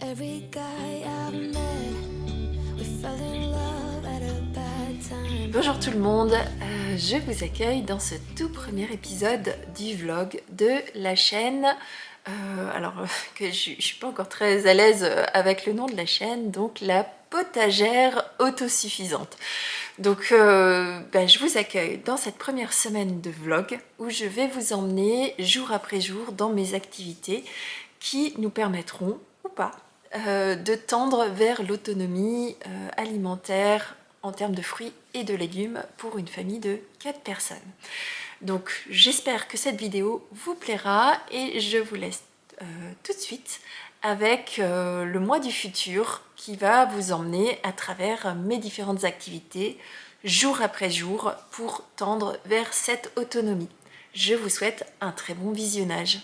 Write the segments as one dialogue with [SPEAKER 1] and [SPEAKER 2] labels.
[SPEAKER 1] Every guy I've met, we fell in love at a bad time.
[SPEAKER 2] Bonjour tout le monde, je vous accueille dans ce tout premier épisode du vlog de la chaîne. Que je suis pas encore très à l'aise avec le nom de la chaîne, donc la potagère autosuffisante. Donc je vous accueille dans cette première semaine de vlog où je vais vous emmener jour après jour dans mes activités qui nous permettront, ou pas, de tendre vers l'autonomie alimentaire en termes de fruits et de légumes pour une famille de 4 personnes. Donc j'espère que cette vidéo vous plaira et je vous laisse tout de suite avec le mois du futur qui va vous emmener à travers mes différentes activités jour après jour pour tendre vers cette autonomie. Je vous souhaite un très bon visionnage.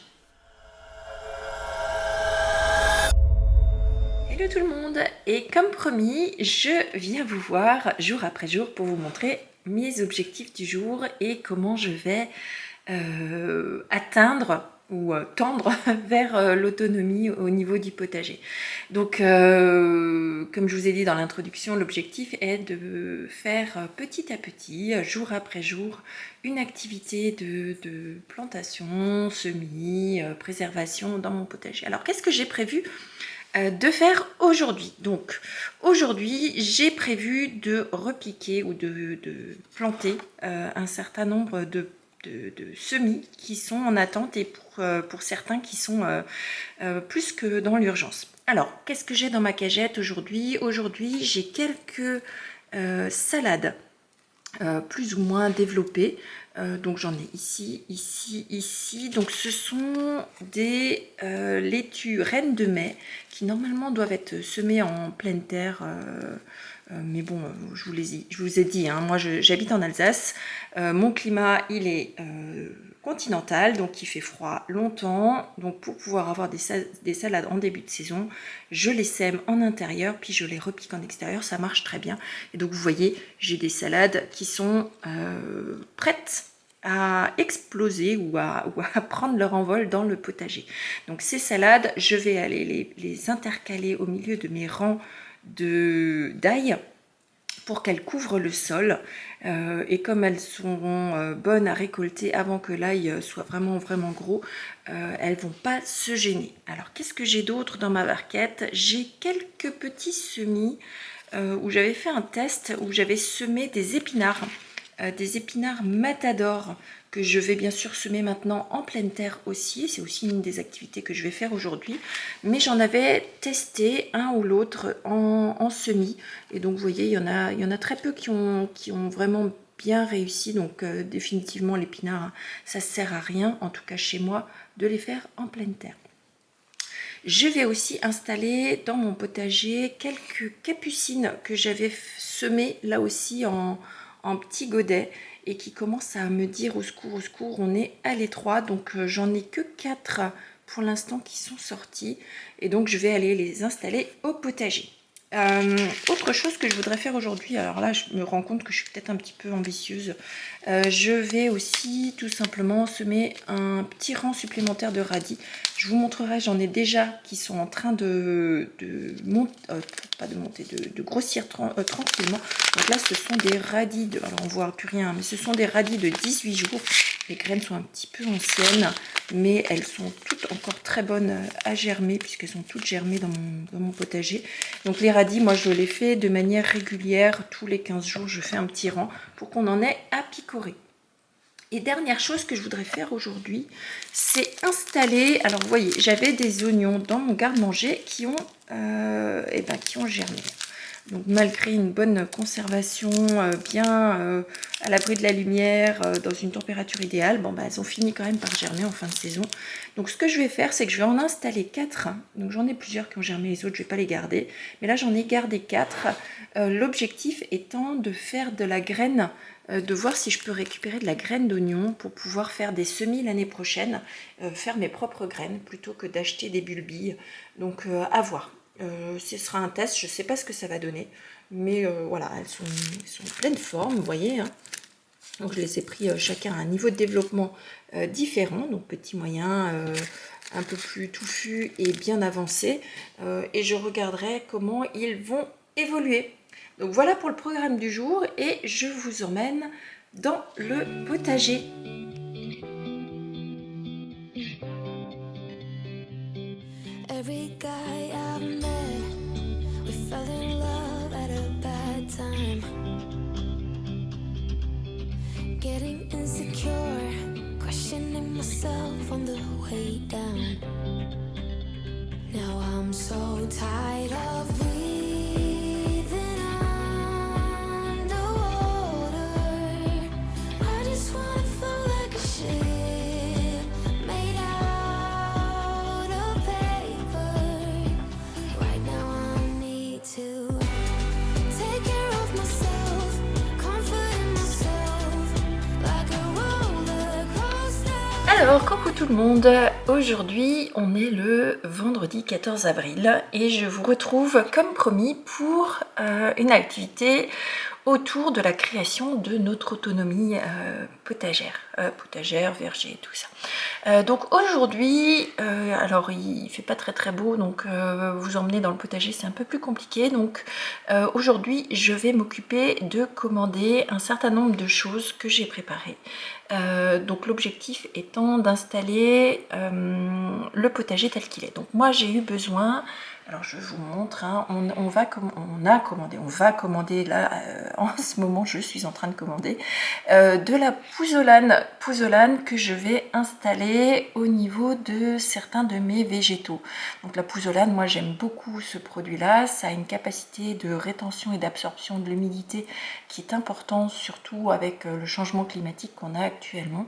[SPEAKER 2] Hello tout le monde, et comme promis, je viens vous voir jour après jour pour vous montrer mes objectifs du jour et comment je vais atteindre ou tendre vers l'autonomie au niveau du potager. Donc, comme je vous ai dit dans l'introduction, l'objectif est de faire petit à petit, jour après jour, une activité de plantation, semis, préservation dans mon potager. Alors, qu'est-ce que j'ai prévu de faire aujourd'hui? Donc aujourd'hui j'ai prévu de repiquer ou de planter un certain nombre de semis qui sont en attente et pour certains qui sont plus que dans l'urgence. Alors qu'est-ce que j'ai dans ma cagette aujourd'hui? Aujourd'hui j'ai quelques salades plus ou moins développées. Donc j'en ai ici, ici, ici. Donc ce sont des laitues reines de mai qui normalement doivent être semées en pleine terre. Mais bon, je vous ai dit, hein, moi j'habite en Alsace. Mon climat, il est continental, donc il fait froid longtemps. Donc pour pouvoir avoir des salades en début de saison, je les sème en intérieur, puis je les repique en extérieur, ça marche très bien. Et donc vous voyez, j'ai des salades qui sont prêtes à exploser ou à prendre leur envol dans le potager. Donc ces salades, je vais aller les intercaler au milieu de mes rangs d'ail pour qu'elles couvrent le sol et comme elles seront bonnes à récolter avant que l'ail soit vraiment gros, elles vont pas se gêner. Alors qu'est-ce que j'ai d'autre dans ma barquette? J'ai quelques petits semis où j'avais fait un test où j'avais semé des épinards Matador que je vais bien sûr semer maintenant en pleine terre aussi. C'est aussi une des activités que je vais faire aujourd'hui. Mais j'en avais testé un ou l'autre en semis. Et donc vous voyez, il y en a très peu qui ont vraiment bien réussi. Donc définitivement l'épinard, ça ne sert à rien, en tout cas chez moi, de les faire en pleine terre. Je vais aussi installer dans mon potager quelques capucines que j'avais semées là aussi en petits godets et qui commencent à me dire au secours, on est à l'étroit. Donc j'en ai que 4 pour l'instant qui sont sortis et donc je vais aller les installer au potager. Autre chose que je voudrais faire aujourd'hui, alors là je me rends compte que je suis peut-être un petit peu ambitieuse, je vais aussi tout simplement semer un petit rang supplémentaire de radis. Je vous montrerai, j'en ai déjà qui sont en train de grossir tranquillement. Donc là ce sont des radis, alors on voit plus rien, mais ce sont des radis de 18 jours. Les graines sont un petit peu anciennes, mais elles sont toutes encore très bonnes à germer, puisqu'elles sont toutes germées dans mon potager. Donc les radis, moi je les fais de manière régulière, tous les 15 jours je fais un petit rang pour qu'on en ait à picorer. Et dernière chose que je voudrais faire aujourd'hui, c'est installer, alors vous voyez, j'avais des oignons dans mon garde-manger qui ont germé. Donc malgré une bonne conservation, bien à l'abri de la lumière, dans une température idéale, elles ont fini quand même par germer en fin de saison. Donc ce que je vais faire, c'est que je vais en installer 4. Donc j'en ai plusieurs qui ont germé, les autres je ne vais pas les garder. Mais là j'en ai gardé 4. L'objectif étant de faire de la graine, de voir si je peux récupérer de la graine d'oignon pour pouvoir faire des semis l'année prochaine, faire mes propres graines plutôt que d'acheter des bulbilles. Donc à voir. Ce sera un test, je ne sais pas ce que ça va donner, mais voilà, elles sont en pleine forme, vous voyez. Hein. Donc je les ai pris chacun à un niveau de développement différent, donc petit, moyen, un peu plus touffus et bien avancés. Et je regarderai comment ils vont évoluer. Donc voilà pour le programme du jour et je vous emmène dans le potager.
[SPEAKER 1] Every guy I've met, we fell in love at a bad time. Getting insecure, questioning myself on the way down. Now I'm so tired of breathing underwater. I just wanna float like a ship made out of paper. Right now I need to take care of myself, comfort in myself like a roller coaster.
[SPEAKER 2] Alors, coucou tout le monde, aujourd'hui on est le vendredi 14 avril et je vous retrouve comme promis pour une activité autour de la création de notre autonomie potagère, verger, tout ça. Donc aujourd'hui, alors il fait pas très beau, donc vous emmener dans le potager c'est un peu plus compliqué. Donc aujourd'hui je vais m'occuper de commander un certain nombre de choses que j'ai préparées. Donc l'objectif étant d'installer le potager tel qu'il est. Donc moi j'ai eu besoin, alors je vous montre, hein, on va commander là, en ce moment je suis en train de commander de la pouzzolane que je vais installer au niveau de certains de mes végétaux. Donc la pouzzolane, moi j'aime beaucoup ce produit là, ça a une capacité de rétention et d'absorption de l'humidité qui est important, surtout avec le changement climatique qu'on a actuellement.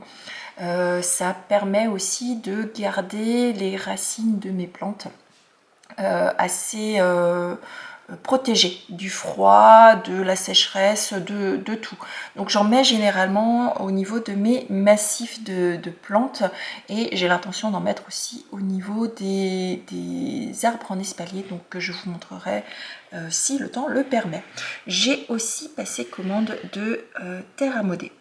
[SPEAKER 2] Ça permet aussi de garder les racines de mes plantes assez protégées du froid, de la sécheresse, de tout. Donc j'en mets généralement au niveau de mes massifs de plantes et j'ai l'intention d'en mettre aussi au niveau des arbres en espalier, donc que je vous montrerai si le temps le permet. J'ai aussi passé commande de terre amendée.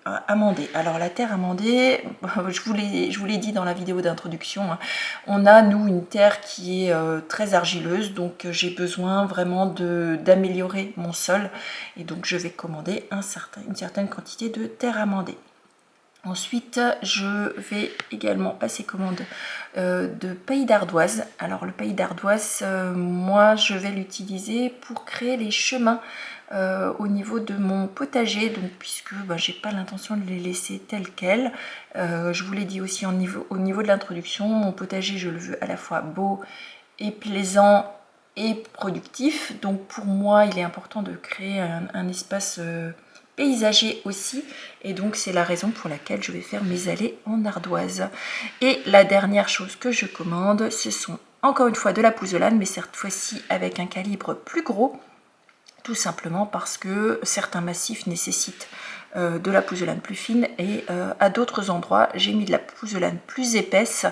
[SPEAKER 2] Alors la terre amendée, je vous l'ai dit dans la vidéo d'introduction, hein, on a nous une terre qui est très argileuse, donc j'ai besoin vraiment d'améliorer mon sol et donc je vais commander une certaine quantité de terre amendée. Ensuite, je vais également passer commande de paille d'ardoise. Alors le paille d'ardoise, moi je vais l'utiliser pour créer les chemins au niveau de mon potager, donc puisque j'ai pas l'intention de les laisser tels quels. Je vous l'ai dit aussi au niveau de l'introduction, mon potager je le veux à la fois beau et plaisant et productif. Donc pour moi il est important de créer un espace paysager aussi, et donc c'est la raison pour laquelle je vais faire mes allées en ardoise. Et la dernière chose que je commande, ce sont encore une fois de la pouzzolane, mais cette fois-ci avec un calibre plus gros, tout simplement parce que certains massifs nécessitent de la pouzzolane plus fine et à d'autres endroits j'ai mis de la pouzzolane plus épaisse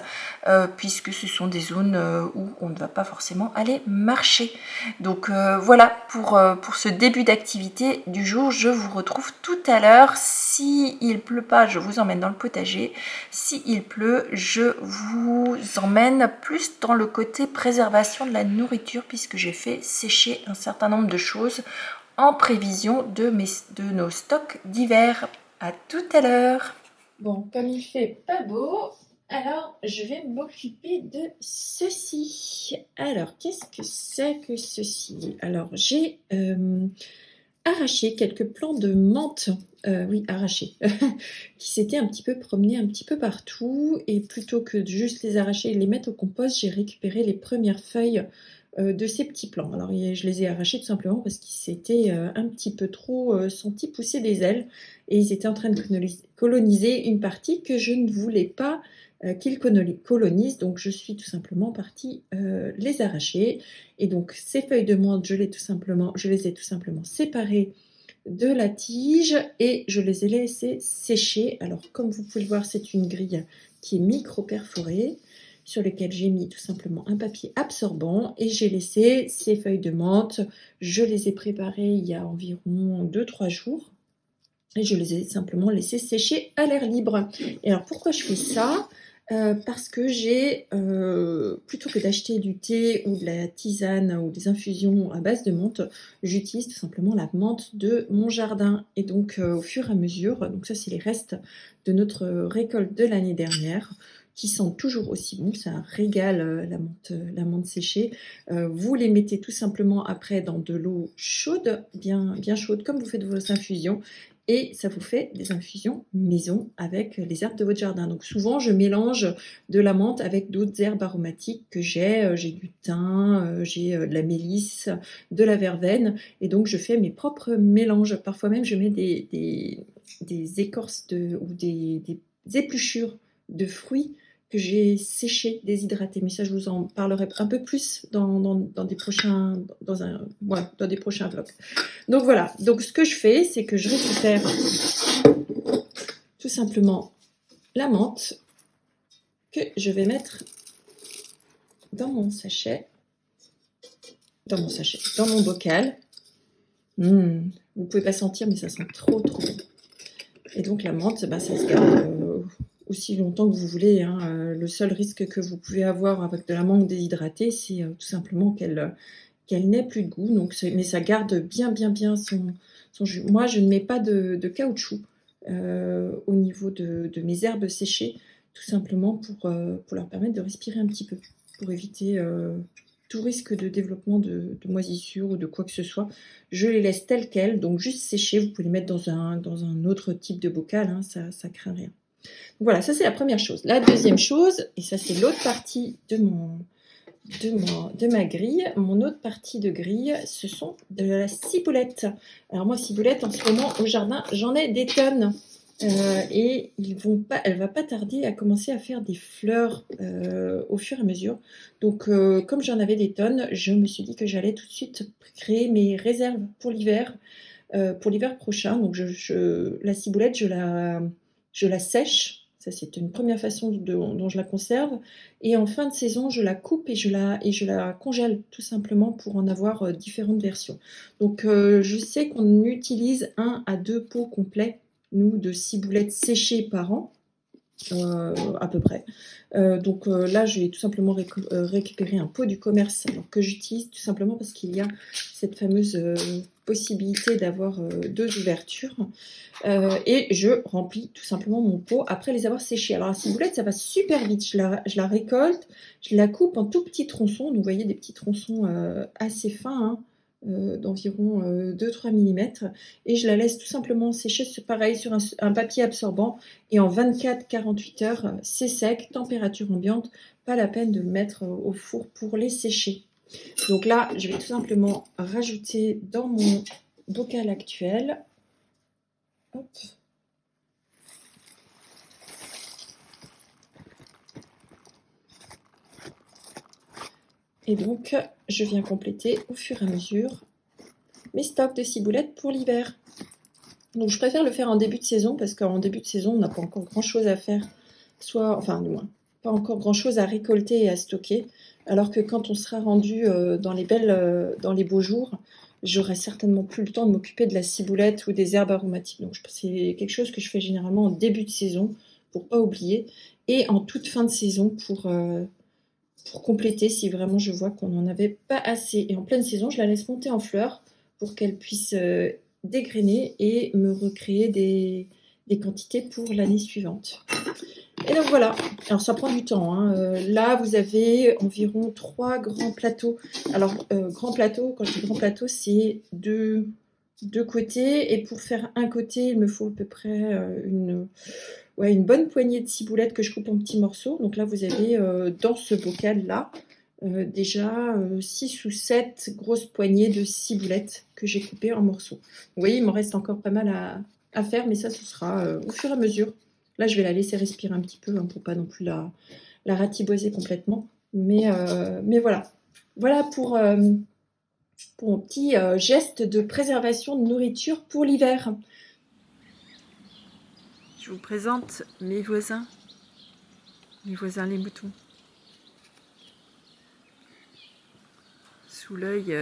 [SPEAKER 2] puisque ce sont des zones où on ne va pas forcément aller marcher. Donc voilà pour ce début d'activité du jour. Je vous retrouve tout à l'heure. Si il pleut pas, je vous emmène dans le potager. Si il pleut, je vous emmène plus dans le côté préservation de la nourriture puisque j'ai fait sécher un certain nombre de choses en prévision de nos stocks d'hiver. À tout à l'heure. Bon, comme il fait pas beau, alors je vais m'occuper de ceci. Alors, qu'est-ce que c'est que ceci? Alors, j'ai arraché quelques plants de menthe, oui, arrachés, qui s'étaient un petit peu promenés un petit peu partout. Et plutôt que de juste les arracher et les mettre au compost, j'ai récupéré les premières feuilles de ces petits plants. Alors je les ai arrachés tout simplement parce qu'ils s'étaient un petit peu trop sentis pousser des ailes et ils étaient en train de coloniser une partie que je ne voulais pas qu'ils colonisent, donc je suis tout simplement partie les arracher. Et donc ces feuilles de menthe, je les ai tout simplement séparées de la tige et je les ai laissées sécher. Alors comme vous pouvez le voir, c'est une grille qui est micro-perforée, sur lesquelles j'ai mis tout simplement un papier absorbant et j'ai laissé ces feuilles de menthe. Je les ai préparées il y a environ 2-3 jours et je les ai simplement laissées sécher à l'air libre. Et alors pourquoi je fais ça?
[SPEAKER 3] Parce que j'ai, plutôt que d'acheter du thé ou de la tisane ou des infusions à base de menthe, j'utilise tout simplement la menthe de mon jardin et donc au fur et à mesure, donc ça c'est les restes de notre récolte de l'année dernière qui sentent toujours aussi bon, c'est un régal, la menthe séchée. Vous les mettez tout simplement après dans de l'eau chaude, bien bien chaude comme vous faites vos infusions et ça vous fait des infusions maison avec les herbes de votre jardin. Donc souvent, je mélange de la menthe avec d'autres herbes aromatiques que j'ai. J'ai du thym, j'ai de la mélisse, de la verveine. Et donc, je fais mes propres mélanges. Parfois même, je mets des écorces ou des épluchures de fruits que j'ai séchées, déshydratées. Mais ça, je vous en parlerai un peu plus dans des prochains, dans des prochains vlogs. Donc voilà, donc ce que je fais, c'est que je récupère tout simplement la menthe que je vais mettre dans mon bocal. Vous pouvez pas sentir, mais ça sent trop trop bon. Et donc la menthe, ça se garde aussi longtemps que vous voulez. Le seul risque que vous pouvez avoir avec de la menthe déshydratée, c'est tout simplement qu'elle n'ait plus de goût. Donc, mais ça garde bien son jus. Moi, je ne mets pas de caoutchouc au niveau de mes herbes séchées, tout simplement pour leur permettre de respirer un petit peu, pour éviter tout risque de développement de moisissure ou de quoi que ce soit. Je les laisse telles quelles, donc juste séchées. Vous pouvez les mettre dans un autre type de bocal, ça craint rien. Voilà, ça c'est la première chose. La deuxième chose, et ça c'est l'autre partie de ma grille. Mon autre partie de grille, ce sont de la ciboulette. Alors moi, ciboulette, en ce moment, au jardin, j'en ai des tonnes. Et elle va pas tarder à commencer à faire des fleurs au fur et à mesure. Donc, comme j'en avais des tonnes, je me suis dit que j'allais tout de suite créer mes réserves pour l'hiver prochain. Donc, la ciboulette, je la sèche. Ça, c'est une première façon dont je la conserve. Et en fin de saison, je la coupe et je la congèle, tout simplement, pour en avoir différentes versions. Donc, je sais qu'on utilise 1 à 2 pots complets, nous, de ciboulettes séchées par an. À peu près. Donc là, je vais tout simplement récupérer un pot du commerce que j'utilise tout simplement parce qu'il y a cette fameuse possibilité d'avoir 2 ouvertures. Et je remplis tout simplement mon pot après les avoir séchés. Alors la ciboulette, ça va super vite. Je la récolte, je la coupe en tout petits tronçons. Donc vous voyez des petits tronçons assez fins, d'environ 2-3 mm, et je la laisse tout simplement sécher, pareil, sur un papier absorbant, et en 24-48 heures, c'est sec, température ambiante, pas la peine de le mettre au four pour les sécher. Donc là, je vais tout simplement rajouter dans mon bocal actuel. Hop. Et donc, je viens compléter au fur et à mesure mes stocks de ciboulettes pour l'hiver. Donc, je préfère le faire en début de saison parce qu'en début de saison, on n'a pas encore grand-chose à faire, du moins, pas encore grand-chose à récolter et à stocker. Alors que quand on sera rendu dans les beaux jours, j'aurai certainement plus le temps de m'occuper de la ciboulette ou des herbes aromatiques. Donc, c'est quelque chose que je fais généralement en début de saison pour pas oublier, et en toute fin de saison pour compléter si vraiment je vois qu'on n'en avait pas assez. Et en pleine saison, je la laisse monter en fleurs pour qu'elle puisse dégrainer et me recréer des quantités pour l'année suivante. Et donc voilà, alors ça prend du temps. Là, vous avez environ 3 grands plateaux. Alors, grand plateau, quand je dis grand plateau, c'est deux côtés. Et pour faire un côté, il me faut à peu près une bonne poignée de ciboulettes que je coupe en petits morceaux. Donc là, vous avez dans ce bocal-là, déjà 6 ou 7 grosses poignées de ciboulettes que j'ai coupées en morceaux. Vous voyez, il m'en reste encore pas mal à faire, mais ça, ce sera au fur et à mesure. Là, je vais la laisser respirer un petit peu pour pas non plus la ratiboiser complètement. Mais voilà. Voilà pour mon petit geste de préservation de nourriture pour l'hiver.
[SPEAKER 2] Je vous présente mes voisins les moutons. Sous l'œil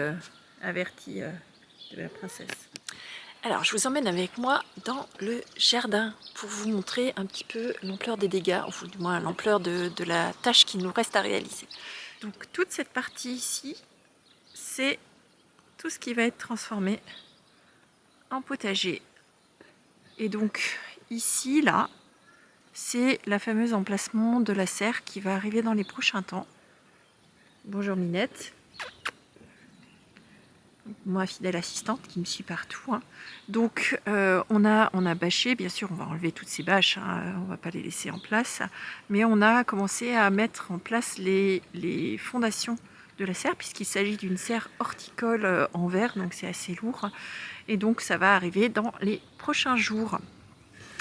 [SPEAKER 2] averti de la princesse. Alors, je vous emmène avec moi dans le jardin pour vous montrer un petit peu l'ampleur des dégâts, ou du moins l'ampleur de la tâche qu'il nous reste à réaliser. Donc, toute cette partie ici, c'est tout ce qui va être transformé en potager. Et donc, ici, là, c'est la fameuse emplacement de la serre qui va arriver dans les prochains temps. Bonjour Minette. Ma fidèle assistante qui me suit partout. Hein. Donc on a bâché, bien sûr on va enlever toutes ces bâches, hein, on va pas les laisser en place, mais on a commencé à mettre en place les fondations de la serre, puisqu'il s'agit d'une serre horticole en verre, donc c'est assez lourd, et donc ça va arriver dans les prochains jours.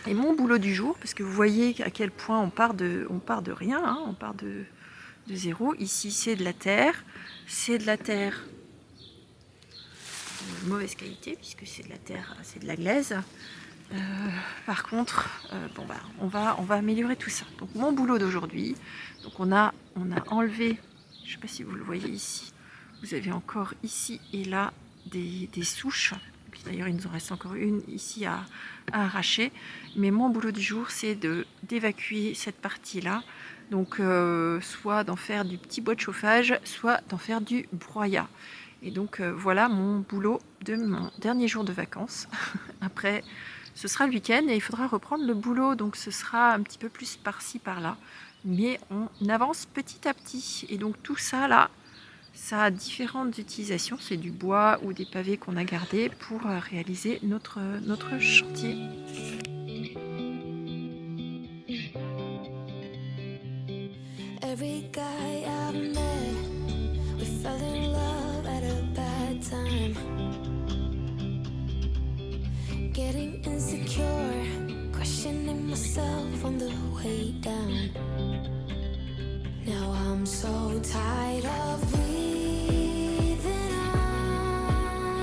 [SPEAKER 2] Et mon boulot du jour, parce que vous voyez à quel point on part de rien, hein, on part de zéro. Ici c'est de la terre, de mauvaise qualité puisque c'est de la terre, c'est de la glaise. Par contre, on va améliorer tout ça. Donc mon boulot d'aujourd'hui, donc on a enlevé, je ne sais pas si vous le voyez ici, vous avez encore ici et là des souches. D'ailleurs, il nous en reste encore une ici à arracher. Mais mon boulot du jour, c'est d'évacuer cette partie-là. Donc, soit d'en faire du petit bois de chauffage, soit d'en faire du broyat. Et donc, voilà mon boulot de mon dernier jour de vacances. Après, ce sera le week-end et il faudra reprendre le boulot. Donc, ce sera un petit peu plus par-ci, par-là. Mais on avance petit à petit. Et donc, tout ça, là, ça a différentes utilisations, c'est du bois ou des pavés qu'on a gardés pour réaliser notre chantier.
[SPEAKER 1] Every guy I've met, we fell in love at a bad time. Getting insecure, questioning myself on the way down. Now I'm so tired of breathing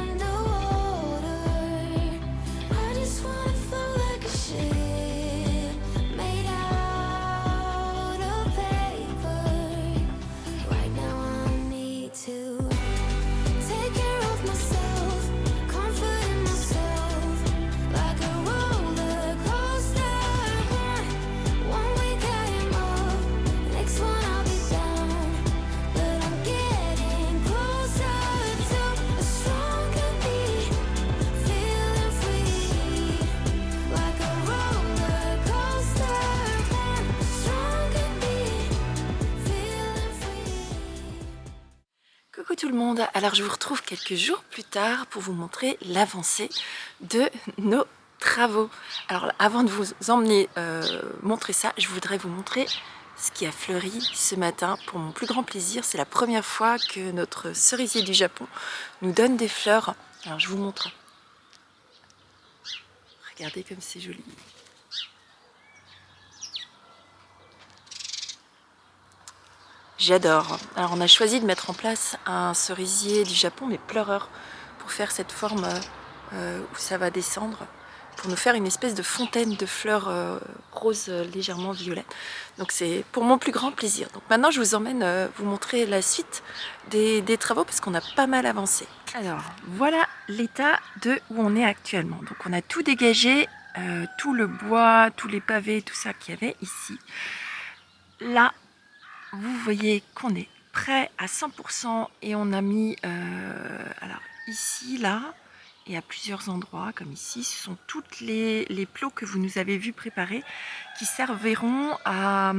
[SPEAKER 1] underwater. I just wanna float like a ship made out of paper. Right now I need to take care of myself, comforting myself like a roller coaster. One week I am up, next one I'll be down, but I'm getting closer to a stronger me, feeling free like a roller coaster. One stronger me, feeling free.
[SPEAKER 2] Coucou tout le monde, alors je vous retrouve quelques jours plus tard pour vous montrer l'avancée de nos travaux. Alors avant de vous emmener montrer ça, je voudrais vous montrer ce qui a fleuri ce matin pour mon plus grand plaisir. C'est la première fois que notre cerisier du Japon nous donne des fleurs. Alors je vous montre. Regardez comme c'est joli. J'adore. Alors on a choisi de mettre en place un cerisier du Japon, mais pleureur, pour faire cette forme où ça va descendre, pour nous faire une espèce de fontaine de fleurs roses légèrement violettes. Donc c'est pour mon plus grand plaisir. Donc maintenant je vous emmène vous montrer la suite des travaux parce qu'on a pas mal avancé. Alors voilà l'état de où on est actuellement. Donc on a tout dégagé, tout le bois, tous les pavés, tout ça qu'il y avait ici. Là, vous voyez qu'on est prêt à 100% et on a mis, alors ici, là, et à plusieurs endroits, comme ici, ce sont toutes les plots que vous nous avez vu préparer qui serviront à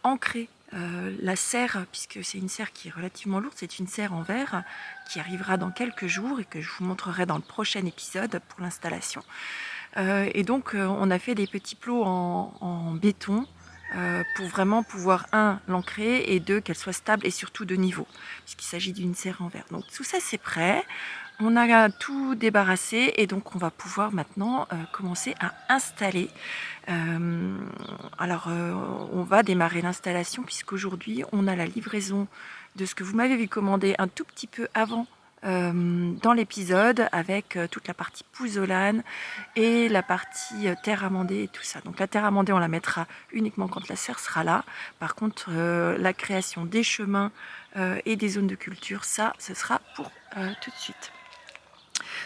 [SPEAKER 2] ancrer la serre, puisque c'est une serre qui est relativement lourde, c'est une serre en verre qui arrivera dans quelques jours et que je vous montrerai dans le prochain épisode pour l'installation. Et donc, on a fait des petits plots en béton, pour vraiment pouvoir, l'ancrer et deux, qu'elle soit stable et surtout de niveau, puisqu'il s'agit d'une serre en verre. Donc tout ça c'est prêt, on a tout débarrassé et donc on va pouvoir maintenant commencer à installer. On va démarrer l'installation puisqu'aujourd'hui on a la livraison de ce que vous m'avez vu commander un tout petit peu avant dans l'épisode, avec toute la partie pouzzolane et la partie terre amendée et tout ça. Donc la terre amendée on la mettra uniquement quand la serre sera là. Par contre la création des chemins et des zones de culture, ça ce sera pour tout de suite.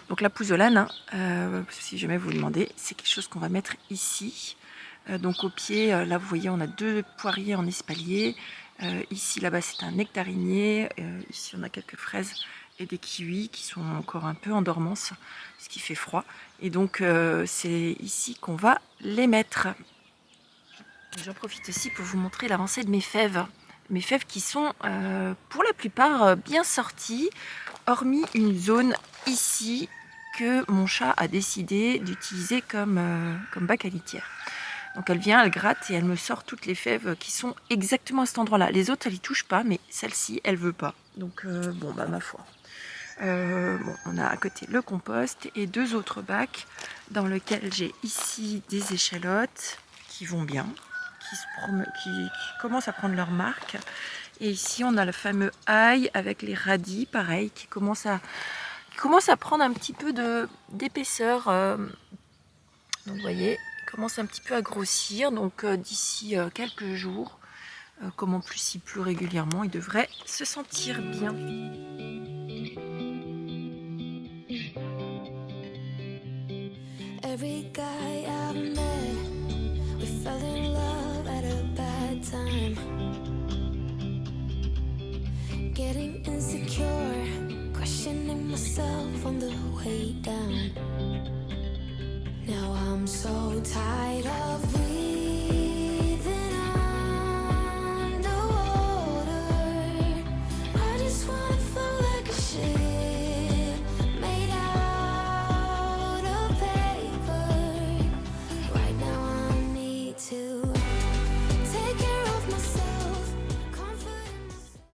[SPEAKER 2] Donc la pouzzolane, hein, si jamais vous vous demandez, c'est quelque chose qu'on va mettre ici. Donc au pied, là vous voyez, on a 2 poiriers en espalier. Ici, là-bas, c'est un nectarinier. Ici, on a quelques fraises et des kiwis qui sont encore un peu en dormance, ce qui fait froid. Et donc, c'est ici qu'on va les mettre. J'en profite aussi pour vous montrer l'avancée de mes fèves. Mes fèves qui sont, pour la plupart, bien sorties, hormis une zone ici que mon chat a décidé d'utiliser comme bac à litière. Donc elle vient, elle gratte et elle me sort toutes les fèves qui sont exactement à cet endroit-là. Les autres, elle y touche pas, mais celle-ci, elle veut pas. Donc bon, bah ma foi. Bon, on a à côté le compost et 2 autres bacs dans lesquels j'ai ici des échalotes qui vont bien, qui commencent à prendre leur marque. Et ici, on a le fameux ail avec les radis, pareil, qui commence à prendre un petit peu d'épaisseur. Donc vous voyez, commence un petit peu à grossir, donc d'ici quelques jours, comme en plus il pleut régulièrement, il devrait se sentir bien.
[SPEAKER 1] Every guy I've met, we fell in love at a bad time. Getting insecure, questioning myself on the way down. Now I'm so tired